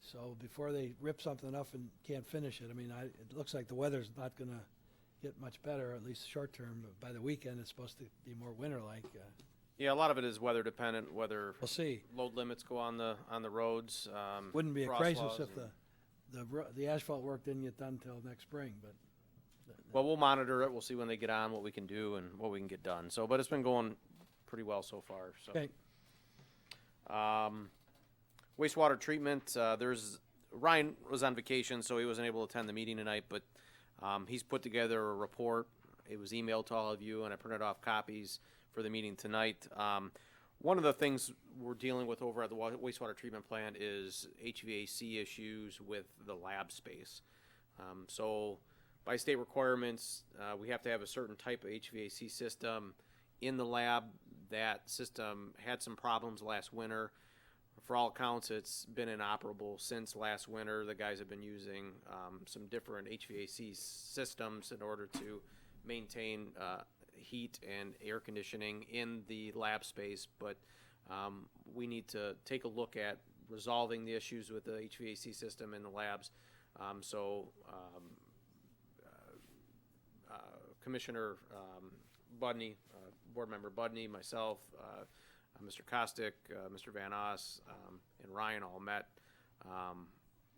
So before they rip something up and can't finish it, I mean, it looks like the weather's not going to get much better, at least short term. But by the weekend, it's supposed to be more winter-like. Yeah, a lot of it is weather dependent, whether We'll see. load limits go on the roads. Wouldn't be a cross crisis laws if and- the asphalt work didn't get done till next spring, but Well, we'll monitor it. We'll see when they get on, what we can do and what we can get done. So, but it's been going pretty well so far. So. okay. Wastewater treatment, Ryan was on vacation, so he wasn't able to attend the meeting tonight, but he's put together a report. It was emailed to all of you, and I printed off copies for the meeting tonight. One of the things we're dealing with over at the wastewater treatment plant is HVAC issues with the lab space. So by state requirements, we have to have a certain type of HVAC system in the lab. That system had some problems last winter. For all accounts, it's been inoperable since last winter. The guys have been using some different HVAC systems in order to maintain heat and air conditioning in the lab space, but we need to take a look at resolving the issues with the HVAC system in the labs. Commissioner Budney, Board Member Budney, myself, Mr. Kostick, Mr. Van Oss, and Ryan all met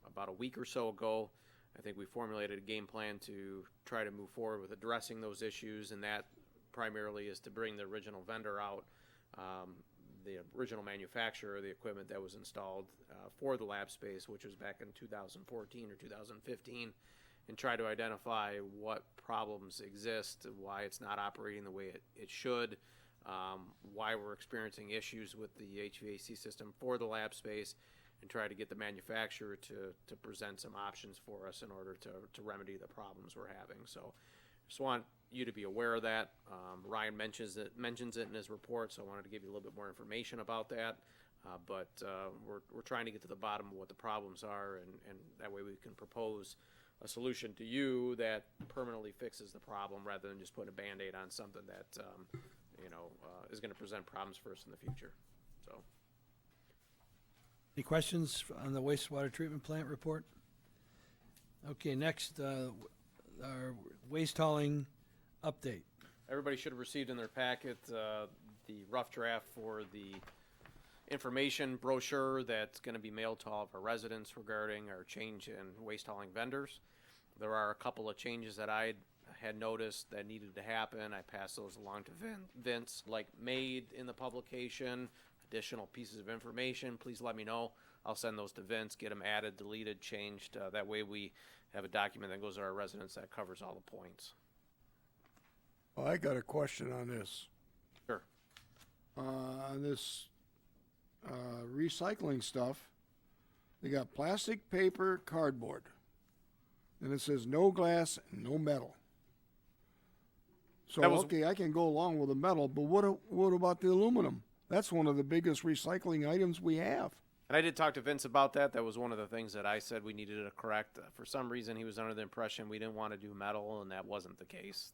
about a week or so ago. I think we formulated a game plan to try to move forward with addressing those issues, and that primarily is to bring the original vendor out, the original manufacturer of the equipment that was installed for the lab space, which was back in 2014 or 2015, and try to identify what problems exist, why it's not operating the way it should, why we're experiencing issues with the HVAC system for the lab space, and try to get the manufacturer to present some options for us in order to remedy the problems we're having. So just want you to be aware of that. Ryan mentions it in his report, so I wanted to give you a little bit more information about that. But we're trying to get to the bottom of what the problems are, and that way we can propose a solution to you that permanently fixes the problem rather than just putting a Band-Aid on something that is going to present problems for us in the future. So. Any questions on the wastewater treatment plant report? Okay, next, our waste hauling update. Everybody should have received in their packet the rough draft for the information brochure that's going to be mailed to all of our residents regarding our change in waste hauling vendors. There are a couple of changes that I had noticed that needed to happen. I passed those along to Vince, like made in the publication, additional pieces of information. Please let me know. I'll send those to Vince, get them added, deleted, changed. That way we have a document that goes to our residents that covers all the points. Well, I got a question on this. Sure. on this recycling stuff. They got plastic, paper, cardboard. And it says no glass, no metal. So, okay, I can go along with the metal, but what about the aluminum? That's one of the biggest recycling items we have. And I did talk to Vince about that. That was one of the things that I said we needed to correct. For some reason, he was under the impression we didn't want to do metal, and that wasn't the case.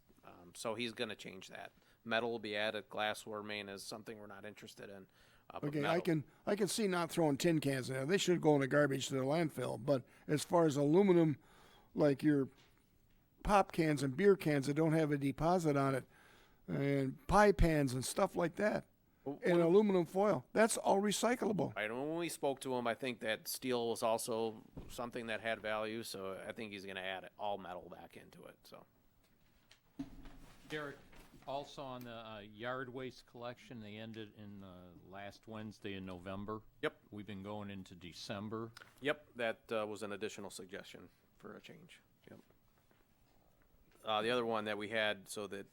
So he's going to change that. Metal will be added. Glassware main is something we're not interested in. But Okay, metal- I can see not throwing tin cans in there. They should go in the garbage to the landfill. But as far as aluminum, like your pop cans and beer cans that don't have a deposit on it, and pie pans and stuff like that, and aluminum foil, that's all recyclable. Right, and when we spoke to him, I think that steel was also something that had value, so I think he's going to add all metal back into it. So, Derek, also on the yard waste collection, they ended in last Wednesday in November. Yep. We've been going into December. yep, that was an additional suggestion for a change. Yep. The other one that we had, so that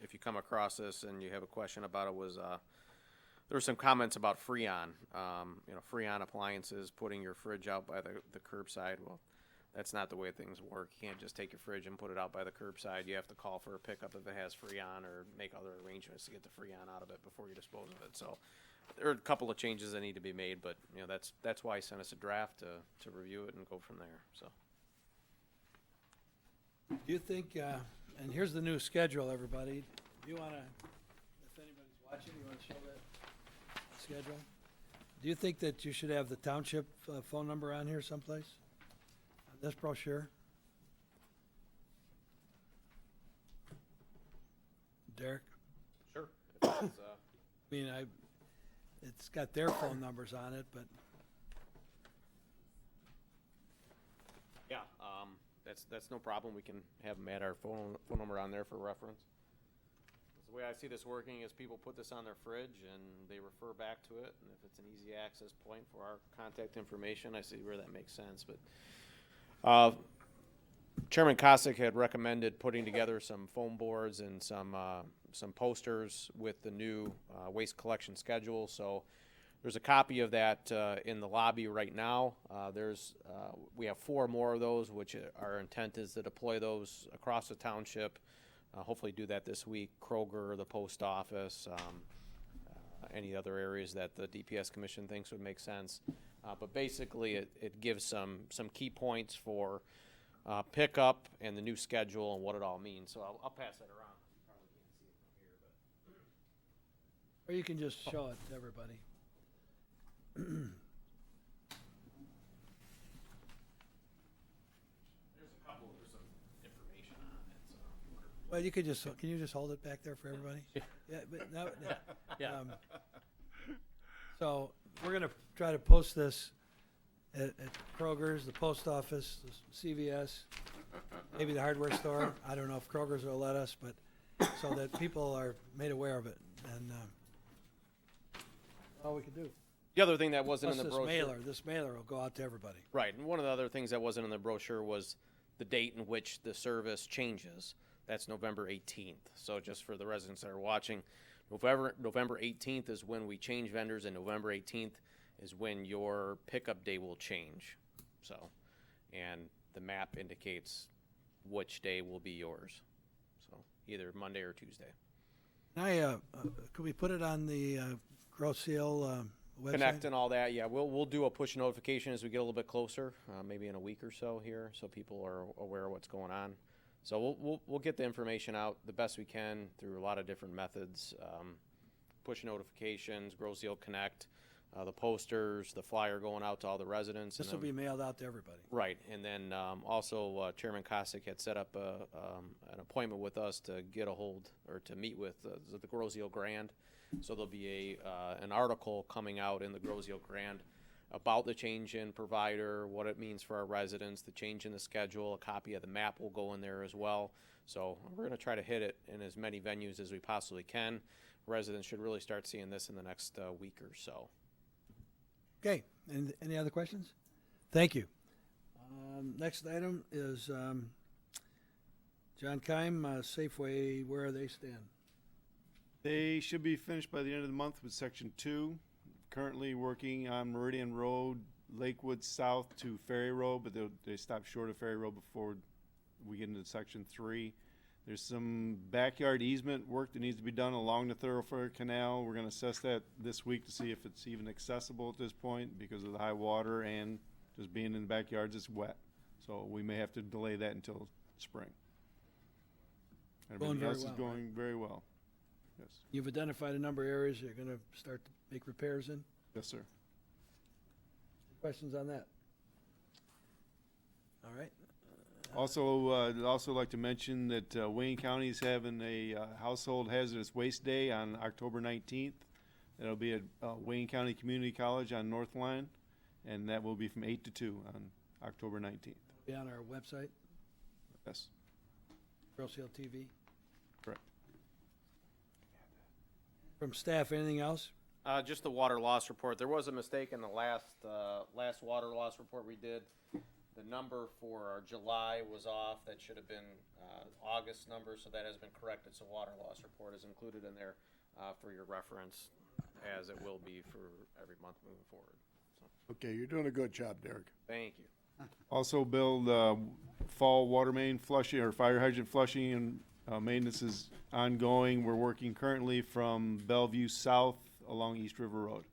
if you come across this and you have a question about it, was there were some comments about Freon. Freon appliances, putting your fridge out by the curbside. Well, that's not the way things work. You can't just take your fridge and put it out by the curbside. You have to call for a pickup if it has Freon, or make other arrangements to get the Freon out of it before you dispose of it. So there are a couple of changes that need to be made, but that's why he sent us a draft to review it and go from there. So. Do you think, and here's the new schedule, everybody. Do you want to, if anybody's watching, you want to show that schedule? Do you think that you should have the township phone number on here someplace? On this brochure? Derek? Sure. I mean, it's got their phone numbers on it, but Yeah, that's no problem. We can have them add our phone number on there for reference. The way I see this working is people put this on their fridge and they refer back to it, and if it's an easy access point for our contact information, I see where that makes sense. But Chairman Cossack had recommended putting together some foam boards and some posters with the new waste collection schedule. So there's a copy of that in the lobby right now. We have 4 more of those, which our intent is to deploy those across the township. Hopefully do that this week. Kroger, the post office, any other areas that the DPS Commission thinks would make sense. But basically, it gives some key points for pickup and the new schedule and what it all means. So I'll pass that around. You probably can't see it from here, but. or you can just show it to everybody. There's some information on it. So. Well, can you just hold it back there for everybody? Yeah, but no, Yeah. So we're gonna try to post this at Kroger's, the post office, the CVS, maybe the hardware store. I don't know if Kroger's will let us, but so that people are made aware of it, and all we can do. The other thing that wasn't Plus in the brochure. this mailer will go out to everybody. Right, and one of the other things that wasn't in the brochure was the date in which the service changes. That's November 18th. So just for the residents that are watching, November 18th is when we change vendors, and November 18th is when your pickup day will change. So, and the map indicates which day will be yours. So either Monday or Tuesday. Could we put it on the Gross Seal website? Connect and all that, yeah. We'll do a push notification as we get a little bit closer, maybe in a week or so here, so people are aware of what's going on. So we'll get the information out the best we can through a lot of different methods. Push notifications, Grow Seal Connect, the posters, the flyer going out to all the residents. This will be mailed out to everybody. Right, and then also Chairman Cossack had set up an appointment with us to get a hold, or to meet with the Grow Seal Grand. So there'll be an article coming out in the Grow Seal Grand about the change in provider, what it means for our residents, the change in the schedule. A copy of the map will go in there as well. So we're going to try to hit it in as many venues as we possibly can. Residents should really start seeing this in the next week or so. Okay, any other questions? Thank you. Next item is John Keim, Safeway, where they stand. They should be finished by the end of the month with section 2. Currently working on Meridian Road, Lakewood South to Ferry Road, but they stopped short of Ferry Road before we get into section 3. There's some backyard easement work that needs to be done along the thoroughfare canal. We're gonna assess that this week to see if it's even accessible at this point because of the high water and just being in the backyards, it's wet. So we may have to delay that until spring. Going Everything very else is well, going very well. Yes. You've identified a number of areas you're gonna start to make repairs in. Yes, sir. Questions on that? All right. Also, I'd also like to mention that Wayne County is having a Household Hazardous Waste Day on October 19th. It'll be at Wayne County Community College on North Line, and that will be from 8 to 2 on October 19th. Be on our website, Yes, Girls Hill TV. correct. From staff, anything else? Just the water loss report. There was a mistake in the last water loss report we did. The number for our July was off. That should have been August number, so that has been corrected. So water loss report is included in there for your reference, as it will be for every month moving forward. So, Okay, you're doing a good job, Derek. thank you. Also, Bill, fall water main flushing or fire hydrant flushing and maintenance is ongoing. We're working currently from Bellevue South along East River Road,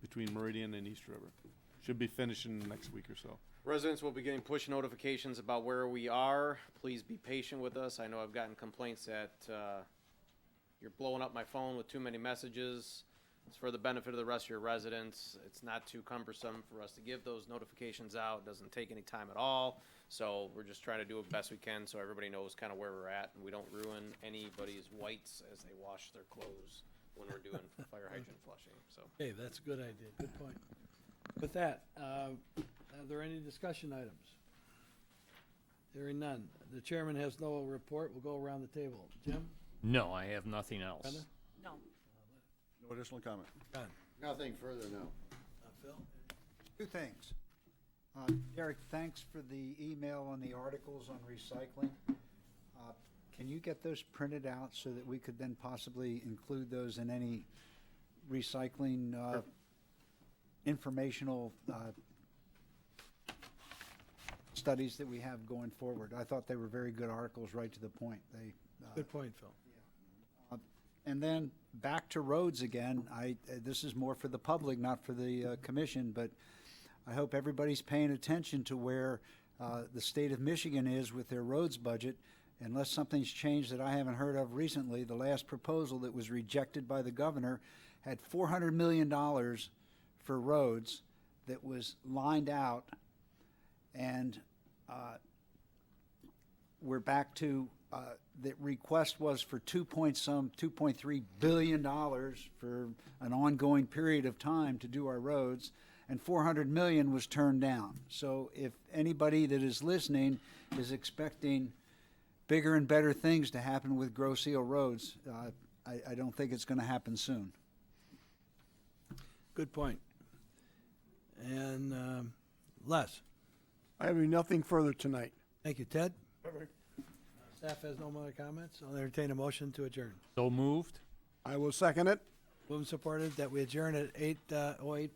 between Meridian and East River. Should be finishing the next week or so. Residents will be getting push notifications about where we are. Please be patient with us. I know I've gotten complaints that you're blowing up my phone with too many messages. It's for the benefit of the rest of your residents. It's not too cumbersome for us to give those notifications out. It doesn't take any time at all. So we're just trying to do the best we can so everybody knows kind of where we're at and we don't ruin anybody's whites as they wash their clothes when we're doing fire hydrant flushing. So. Okay, that's a good idea. Good point. With that, are there any discussion items? Hearing none. The chairman has no report. We'll go around the table. Jim? No, I have nothing else. Brenda? No. No additional comment. John? Nothing further, no. Phil? Two things. Derek, thanks for the email on the articles on recycling. Can you get those printed out so that we could then possibly include those in any recycling informational studies that we have going forward? I thought they were very good articles, right to the point. They Good point, Phil. And then back to roads again. This is more for the public, not for the commission, but I hope everybody's paying attention to where the state of Michigan is with their roads budget. Unless something's changed that I haven't heard of recently, the last proposal that was rejected by the governor had $400 million for roads that was lined out, and we're back to the request was for $2.3 billion for an ongoing period of time to do our roads, and $400 million was turned down. So if anybody that is listening is expecting bigger and better things to happen with Grosse Ile roads, I don't think it's going to happen soon. Good point. And Les? I have nothing further tonight. Thank you. Ted? Staff has no more comments. I'll entertain a motion to adjourn. So moved. I will second it. Moved and supported that we adjourn at 8:08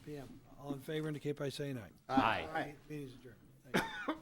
p.m. All in favor indicate by saying aye. Aye. Meeting is adjourned. Thank you.